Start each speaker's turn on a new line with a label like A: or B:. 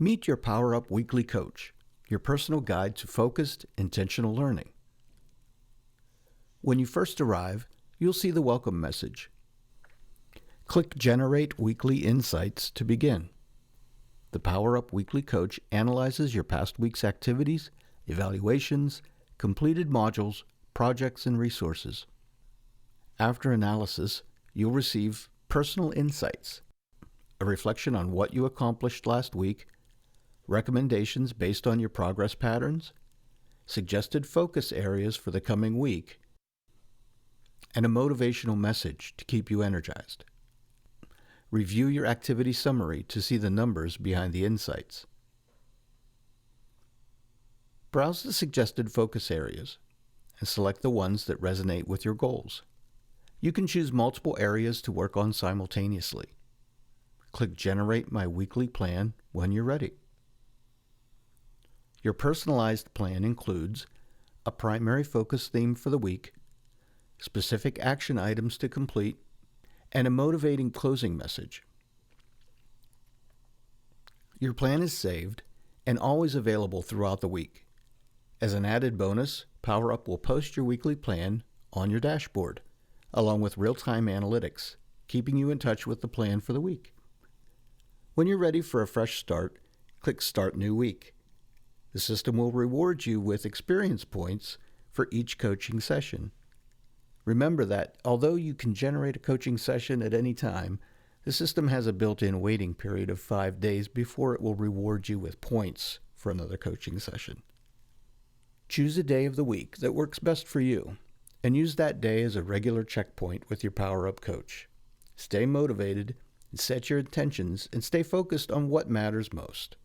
A: Meet your PowerUp Weekly Coach, your personal guide to focused, intentional learning. When you first arrive, you'll see the welcome message. Click Generate Weekly Insights to begin. The PowerUp Weekly Coach analyzes your past week's activities, evaluations, completed modules, projects, and resources. After analysis, you'll receive personal insights, a reflection on what you accomplished last week, recommendations based on your progress patterns, suggested focus areas for the coming week, and a motivational message to keep you energized. Review your activity summary to see the numbers behind the insights. Browse the suggested focus areas and select the ones that resonate with your goals. You can choose multiple areas to work on simultaneously. Click Generate My Weekly Plan when you're ready. Your personalized plan includes a primary focus theme for the week, specific action items to complete, and a motivating closing message. Your plan is saved and always available throughout the week. As an added bonus, PowerUp will post your weekly plan on your dashboard, along with real-time analytics, keeping you in touch with the plan for the week. When you're ready for a fresh start, click Start New Week. The system will reward you with experience points for each coaching session. Remember that although you can generate a coaching session at any time, the system has a built-in waiting period of 5 days before it will reward you with points for another coaching session. Choose a day of the week that works best for you and use that day as a regular checkpoint with your PowerUp coach. Stay motivated, set your intentions, and stay focused on what matters most.